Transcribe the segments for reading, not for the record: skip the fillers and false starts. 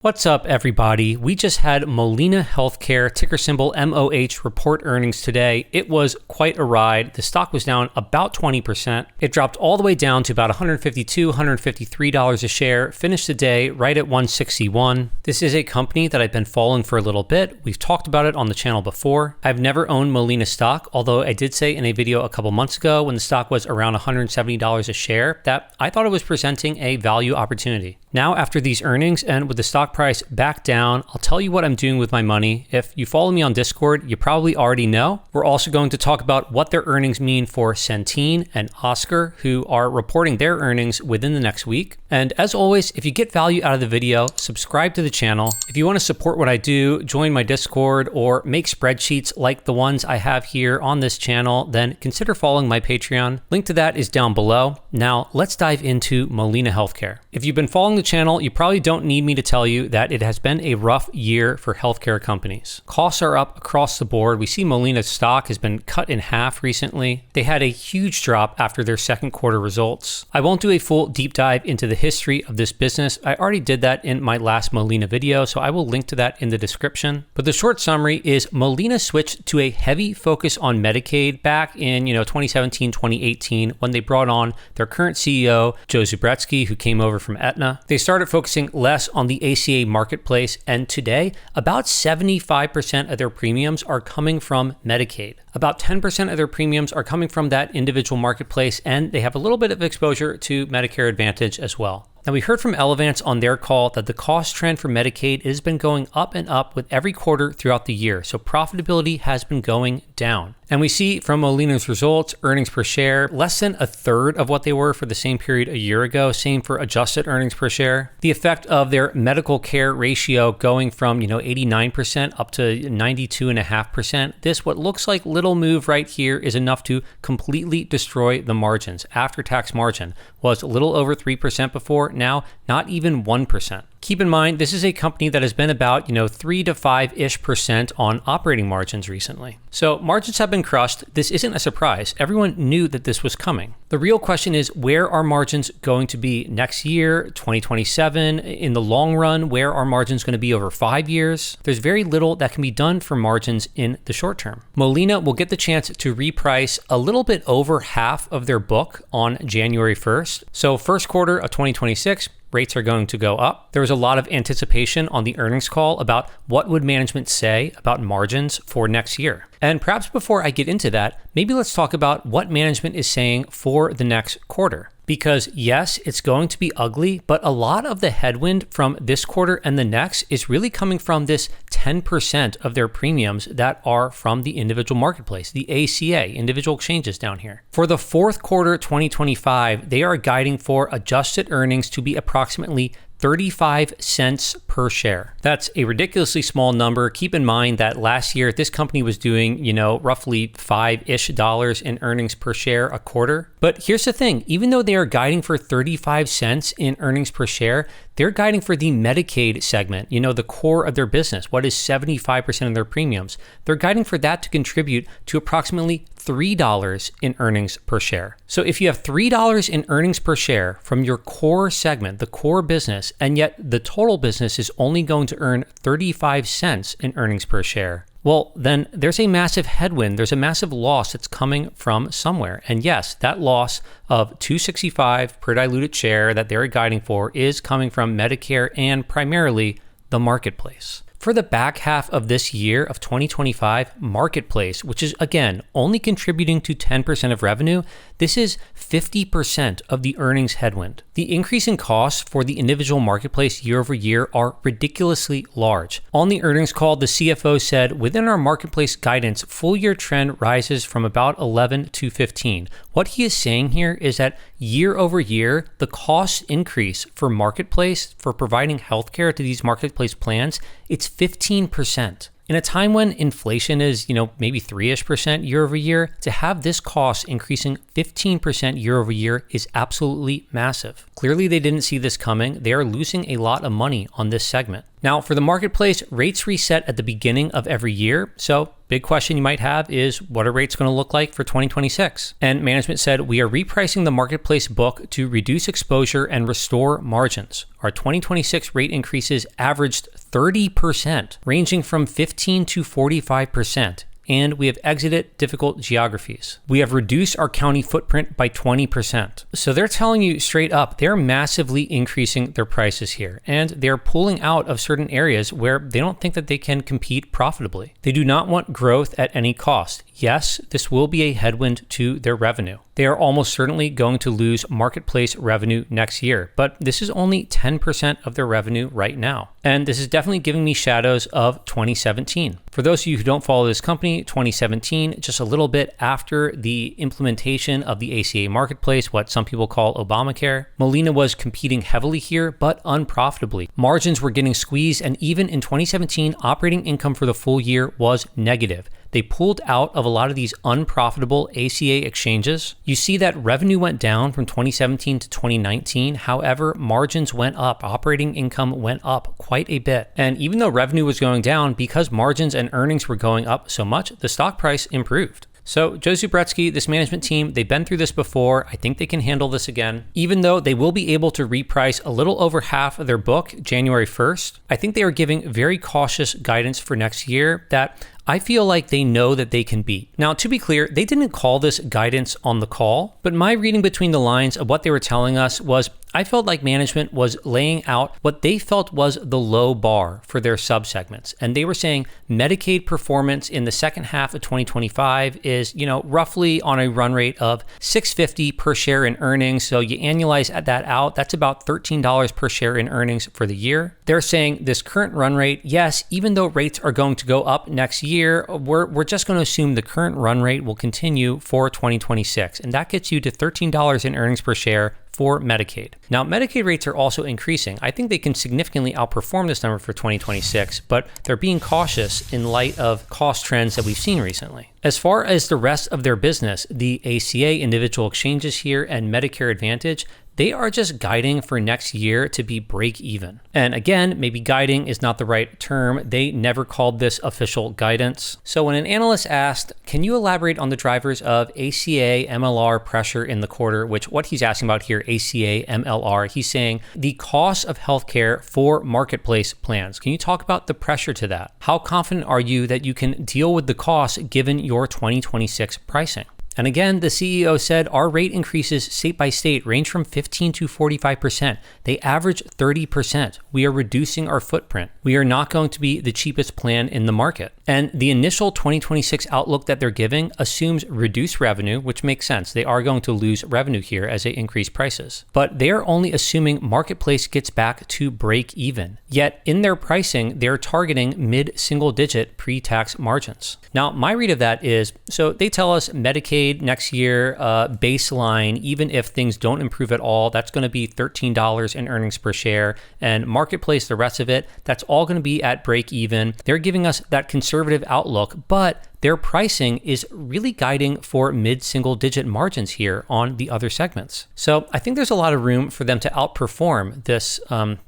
What's up, everybody? We just had Molina Healthcare, ticker symbol MOH, report earnings today. It was quite a ride. The stock was down about 20%. It dropped all the way down to about $152, $153 a share, finished the day right at $161. This is a company that I've been following for a little bit. We've talked about it on the channel before. I've never owned Molina stock, although I did say in a video a couple months ago when the stock was around $170 a share that I thought it was presenting a value opportunity. Now, after these earnings and with the stock price back down, I'll tell you what I'm doing with my money. If you follow me on Discord, you probably already know. We're also going to talk about what their earnings mean for Centene and Oscar, who are reporting their earnings within the next week. And as always, if you get value out of the video, subscribe to the channel. If you want to support what I do, join my Discord or make spreadsheets like the ones I have here on this channel, then consider following my Patreon. Link to that is down below. Now, let's dive into Molina Healthcare. If you've been following the channel, you probably don't need me to tell you that it has been a rough year for healthcare companies. Costs are up across the board. We see Molina's stock has been cut in half recently. They had a huge drop after their second quarter results. I won't do a full deep dive into the history of this business. I already did that in my last Molina video, so I will link to that in the description. But the short summary is Molina switched to a heavy focus on Medicaid back in 2017, 2018, when they brought on their current CEO, Joe Zubretsky, who came over from Aetna. They started focusing less on the ACA marketplace, and today about 75% of their premiums are coming from Medicaid. About 10% of their premiums are coming from that individual marketplace, and they have a little bit of exposure to Medicare Advantage as well. Now, we heard from Elevance on their call that the cost trend for Medicaid has been going up and up with every quarter throughout the year, so profitability has been going down. And we see from Molina's results, earnings per share, less than a third of what they were for the same period a year ago. Same for adjusted earnings per share. The effect of their medical care ratio going from 89% up to 92.5%. This, what looks like little move right here, is enough to completely destroy the margins. After-tax margin was a little over 3% before, now not even 1%. Keep in mind, this is a company that has been about 3 to 5-ish% on operating margins recently. So margins have been crushed. This isn't a surprise. Everyone knew that this was coming. The real question is, where are margins going to be next year, 2027? In the long run, where are margins going to be over 5 years? There's very little that can be done for margins in the short term. Molina will get the chance to reprice a little bit over half of their book on January 1st. So first quarter of 2026, rates are going to go up. There was a lot of anticipation on the earnings call about what would management say about margins for next year. And perhaps before I get into that, maybe let's talk about what management is saying for the next quarter. Because yes, it's going to be ugly, but a lot of the headwind from this quarter and the next is really coming from this 10% of their premiums that are from the individual marketplace, the ACA, individual exchanges down here. For the fourth quarter 2025, they are guiding for adjusted earnings to be approximately 35 cents per share. That's a ridiculously small number. Keep in mind that last year, this company was doing, roughly $5-ish in earnings per share a quarter. But here's the thing, even though they are guiding for 35 cents in earnings per share, they're guiding for the Medicaid segment, the core of their business, what is 75% of their premiums. They're guiding for that to contribute to approximately $3 in earnings per share. So if you have $3 in earnings per share from your core segment, the core business, and yet the total business is only going to earn 35 cents in earnings per share, well, then there's a massive headwind. There's a massive loss that's coming from somewhere. And yes, that loss of $2.65 per diluted share that they're guiding for is coming from Medicare and primarily the marketplace. For the back half of this year of 2025, marketplace, which is again only contributing to 10% of revenue, this is 50% of the earnings headwind. The increase in costs for the individual marketplace year over year are ridiculously large. On the earnings call, the CFO said, within our marketplace guidance, full year trend rises from about 11 to 15. What he is saying here is that year over year, the cost increase for marketplace, for providing healthcare to these marketplace plans, it's 15%. In a time when inflation is, maybe 3-ish% year over year, to have this cost increasing 15% year over year is absolutely massive. Clearly, they didn't see this coming. They are losing a lot of money on this segment. Now, for the marketplace, rates reset at the beginning of every year. So, big question you might have is, what are rates going to look like for 2026? And management said, we are repricing the marketplace book to reduce exposure and restore margins. Our 2026 rate increases averaged 30%, ranging from 15 to 45%. And we have exited difficult geographies. We have reduced our county footprint by 20%. So they're telling you straight up, they're massively increasing their prices here, and they're pulling out of certain areas where they don't think that they can compete profitably. They do not want growth at any cost. Yes, this will be a headwind to their revenue. They are almost certainly going to lose marketplace revenue next year, but this is only 10% of their revenue right now. And this is definitely giving me shadows of 2017. For those of you who don't follow this company, 2017, just a little bit after the implementation of the ACA marketplace, what some people call Obamacare, Molina was competing heavily here, but unprofitably. Margins were getting squeezed, and even in 2017, operating income for the full year was negative. They pulled out of a lot of these unprofitable ACA exchanges. You see that revenue went down from 2017 to 2019. However, margins went up. Operating income went up quite a bit. And even though revenue was going down, because margins and earnings were going up so much, the stock price improved. So Joe Zubretsky, this management team, they've been through this before. I think they can handle this again. Even though they will be able to reprice a little over half of their book January 1st, I think they are giving very cautious guidance for next year that I feel like they know that they can beat. Now, to be clear, they didn't call this guidance on the call, but my reading between the lines of what they were telling us was I felt like management was laying out what they felt was the low bar for their subsegments. And they were saying Medicaid performance in the second half of 2025 is, roughly on a run rate of $6.50 per share in earnings. So you annualize that out, that's about $13 per share in earnings for the year. They're saying this current run rate, yes, even though rates are going to go up next year, we're just going to assume the current run rate will continue for 2026. And that gets you to $13 in earnings per share for Medicaid. Now, Medicaid rates are also increasing. I think they can significantly outperform this number for 2026, but they're being cautious in light of cost trends that we've seen recently. As far as the rest of their business, the ACA individual exchanges here and Medicare Advantage, they are just guiding for next year to be break even. And again, maybe guiding is not the right term. They never called this official guidance. So when an analyst asked, can you elaborate on the drivers of ACA MLR pressure in the quarter, which what he's asking about here, ACA MLR, he's saying the cost of healthcare for marketplace plans. Can you talk about the pressure to that? How confident are you that you can deal with the cost given your 2026 pricing? And again, the CEO said our rate increases state by state range from 15 to 45%. They average 30%. We are reducing our footprint. We are not going to be the cheapest plan in the market. And the initial 2026 outlook that they're giving assumes reduced revenue, which makes sense. They are going to lose revenue here as they increase prices. But they are only assuming marketplace gets back to break even. Yet in their pricing, they're targeting mid-single digit pre-tax margins. Now, my read of that is, so they tell us Medicaid next year, baseline, even if things don't improve at all, that's going to be $13 in earnings per share. And marketplace, the rest of it, that's all going to be at break even. They're giving us that conservative outlook, but their pricing is really guiding for mid-single digit margins here on the other segments. So I think there's a lot of room for them to outperform this,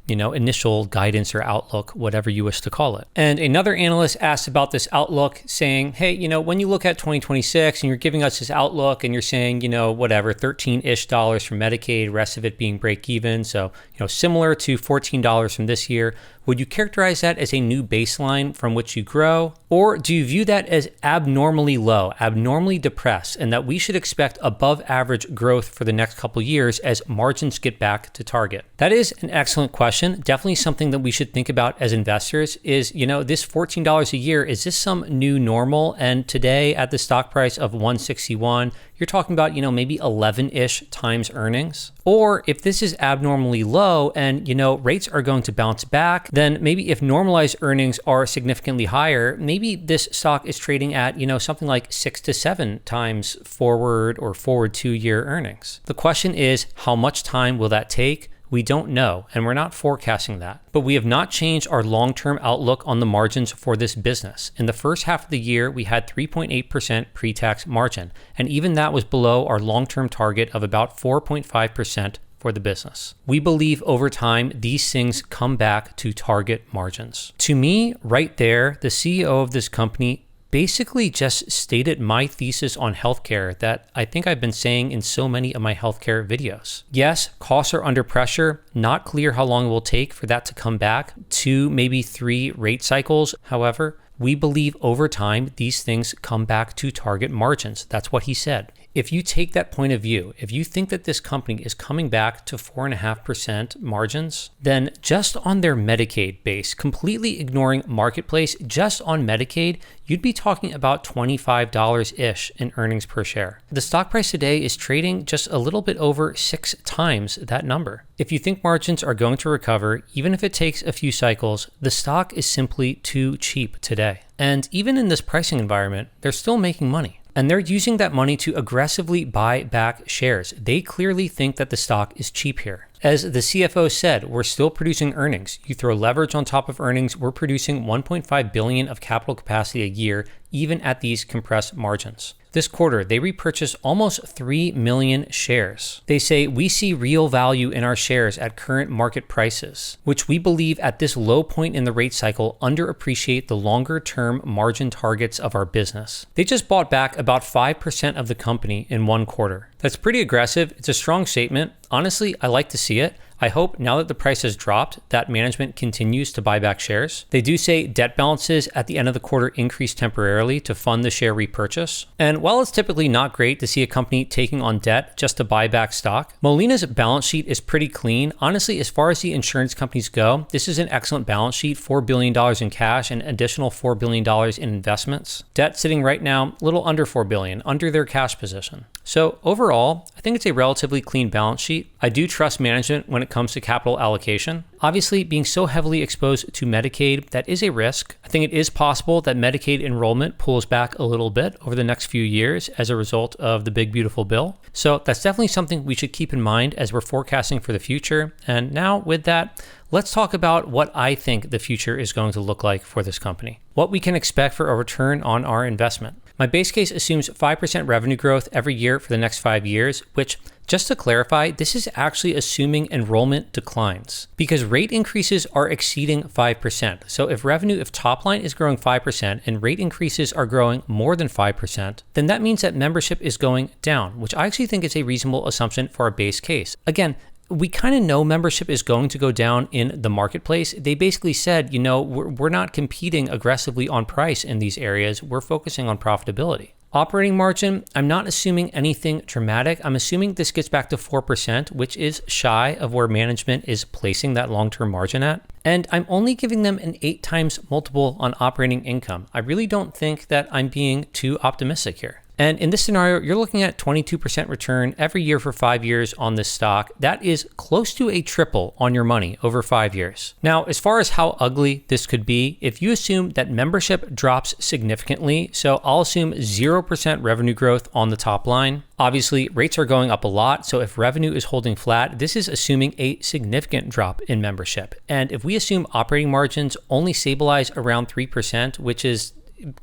initial guidance or outlook, whatever you wish to call it. And another analyst asked about this outlook saying, hey, when you look at 2026 and you're giving us this outlook and you're saying, whatever, $13-ish for Medicaid, rest of it being break even. So, similar to $14 from this year. Would you characterize that as a new baseline from which you grow? Or do you view that as abnormally low, abnormally depressed, and that we should expect above average growth for the next couple years as margins get back to target? That is an excellent question. Definitely something that we should think about as investors is, this $14 a year, is this some new normal? And today at the stock price of 161, you're talking about, maybe 11-ish times earnings. Or if this is abnormally low and, rates are going to bounce back, then maybe if normalized earnings are significantly higher, maybe this stock is trading at, something like 6 to 7 times forward 2-year earnings. The question is, how much time will that take? We don't know, and we're not forecasting that. But we have not changed our long-term outlook on the margins for this business. In the first half of the year, we had 3.8% pre-tax margin, and even that was below our long-term target of about 4.5% for the business. We believe over time, these things come back to target margins. To me, right there, the CEO of this company basically just stated my thesis on healthcare that I think I've been saying in so many of my healthcare videos. Yes, costs are under pressure. Not clear how long it will take for that to come back. 2, maybe 3 rate cycles. However, we believe over time, these things come back to target margins. That's what he said. If you take that point of view, if you think that this company is coming back to 4.5% margins, then just on their Medicaid base, completely ignoring marketplace, just on Medicaid, you'd be talking about $25-ish in earnings per share. The stock price today is trading just a little bit over 6 times that number. If you think margins are going to recover, even if it takes a few cycles, the stock is simply too cheap today. And even in this pricing environment, they're still making money. And they're using that money to aggressively buy back shares. They clearly think that the stock is cheap here. As the CFO said, we're still producing earnings. You throw leverage on top of earnings, we're producing $1.5 billion of capital capacity a year, even at these compressed margins. This quarter, they repurchased almost 3 million shares. They say, we see real value in our shares at current market prices, which we believe at this low point in the rate cycle underappreciate the longer-term margin targets of our business. They just bought back about 5% of the company in one quarter. That's pretty aggressive. It's a strong statement. Honestly, I like to see it. I hope now that the price has dropped, that management continues to buy back shares. They do say debt balances at the end of the quarter increased temporarily to fund the share repurchase. And while it's typically not great to see a company taking on debt just to buy back stock, Molina's balance sheet is pretty clean. Honestly, as far as the insurance companies go, this is an excellent balance sheet, $4 billion in cash and additional $4 billion in investments. Debt sitting right now, a little under $4 billion, under their cash position. So overall, I think it's a relatively clean balance sheet. I do trust management when it comes to capital allocation. Obviously, being so heavily exposed to Medicaid, that is a risk. I think it is possible that Medicaid enrollment pulls back a little bit over the next few years as a result of the big, beautiful bill. So that's definitely something we should keep in mind as we're forecasting for the future. And now with that, let's talk about what I think the future is going to look like for this company. What we can expect for a return on our investment. My base case assumes 5% revenue growth every year for the next 5 years, which, just to clarify, this is actually assuming enrollment declines because rate increases are exceeding 5%. So if top line is growing 5% and rate increases are growing more than 5%, then that means that membership is going down, which I actually think is a reasonable assumption for our base case. Again, we kind of know membership is going to go down in the marketplace. They basically said, we're not competing aggressively on price in these areas. We're focusing on profitability. Operating margin, I'm not assuming anything dramatic. I'm assuming this gets back to 4%, which is shy of where management is placing that long-term margin at. And I'm only giving them an 8 times multiple on operating income. I really don't think that I'm being too optimistic here. And in this scenario, you're looking at 22% return every year for 5 years on this stock. That is close to a triple on your money over 5 years. Now, as far as how ugly this could be, if you assume that membership drops significantly, so I'll assume 0% revenue growth on the top line. Obviously, rates are going up a lot, so if revenue is holding flat, this is assuming a significant drop in membership. And if we assume operating margins only stabilize around 3%, which is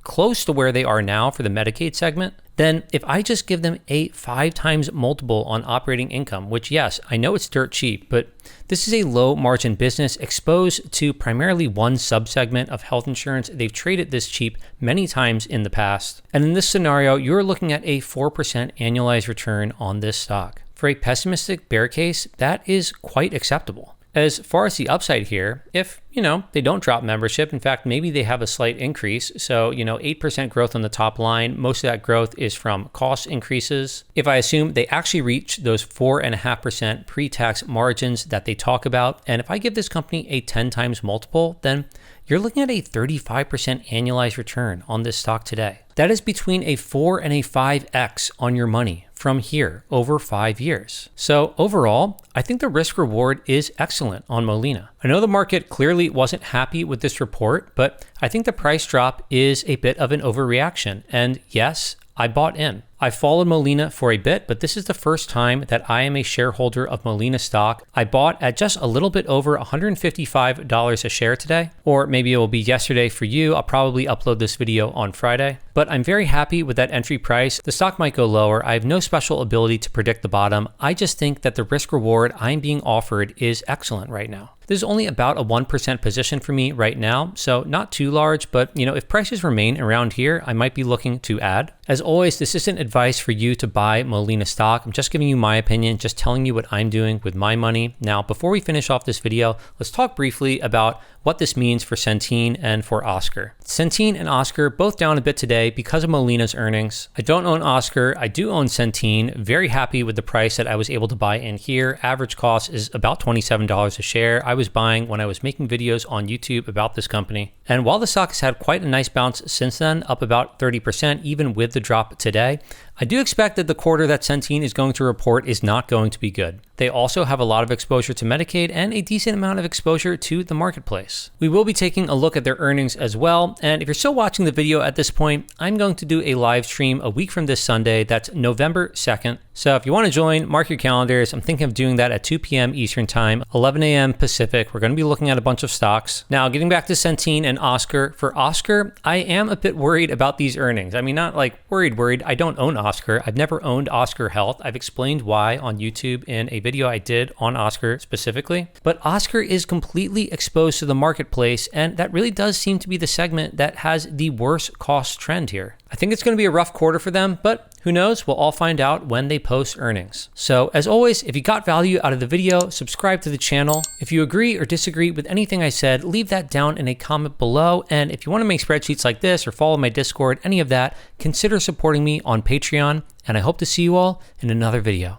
close to where they are now for the Medicaid segment, then if I just give them a 5 times multiple on operating income, which yes, I know it's dirt cheap, but this is a low margin business exposed to primarily one subsegment of health insurance. They've traded this cheap many times in the past. And in this scenario, you're looking at a 4% annualized return on this stock. For a pessimistic bear case, that is quite acceptable. As far as the upside here, if, they don't drop membership, in fact, maybe they have a slight increase. So, 8% growth on the top line, most of that growth is from cost increases. If I assume they actually reach those 4.5% pre-tax margins that they talk about, and if I give this company a 10 times multiple, then you're looking at a 35% annualized return on this stock today. That is between a 4 and a 5x on your money from here over 5 years. So overall, I think the risk reward is excellent on Molina. I know the market clearly wasn't happy with this report, but I think the price drop is a bit of an overreaction. And yes, I bought in. I followed Molina for a bit, but this is the first time that I am a shareholder of Molina stock. I bought at just a little bit over $155 a share today, or maybe it will be yesterday for you. I'll probably upload this video on Friday, but I'm very happy with that entry price. The stock might go lower. I have no special ability to predict the bottom. I just think that the risk reward I'm being offered is excellent right now. This is only about a 1% position for me right now, so not too large, but if prices remain around here, I might be looking to add. As always, this isn't advice for you to buy Molina stock. I'm just giving you my opinion, just telling you what I'm doing with my money. Now, before we finish off this video, let's talk briefly about what this means for Centene and for Oscar. Centene and Oscar both down a bit today because of Molina's earnings. I don't own Oscar. I do own Centene. Very happy with the price that I was able to buy in here. Average cost is about $27 a share. I was buying when I was making videos on YouTube about this company. And while the stock has had quite a nice bounce since then, up about 30%, even with the drop today, I do expect that the quarter that Centene is going to report is not going to be good. They also have a lot of exposure to Medicaid and a decent amount of exposure to the marketplace. We will be taking a look at their earnings as well. And if you're still watching the video at this point, I'm going to do a live stream a week from this Sunday. That's November 2nd. So if you want to join, mark your calendars. I'm thinking of doing that at 2 p.m. Eastern time, 11 a.m. Pacific. We're going to be looking at a bunch of stocks. Now, getting back to Centene and Oscar. For Oscar, I am a bit worried about these earnings. I mean, not like worried. I don't own Oscar. I've never owned Oscar Health. I've explained why on YouTube in a video I did on Oscar specifically. But Oscar is completely exposed to the marketplace, and that really does seem to be the segment that has the worst cost trend here. I think it's going to be a rough quarter for them, but who knows? We'll all find out when they post earnings. So as always, if you got value out of the video, subscribe to the channel. If you agree or disagree with anything I said, leave that down in a comment below. And if you want to make spreadsheets like this or follow my Discord, any of that, consider supporting me on Patreon. And I hope to see you all in another video.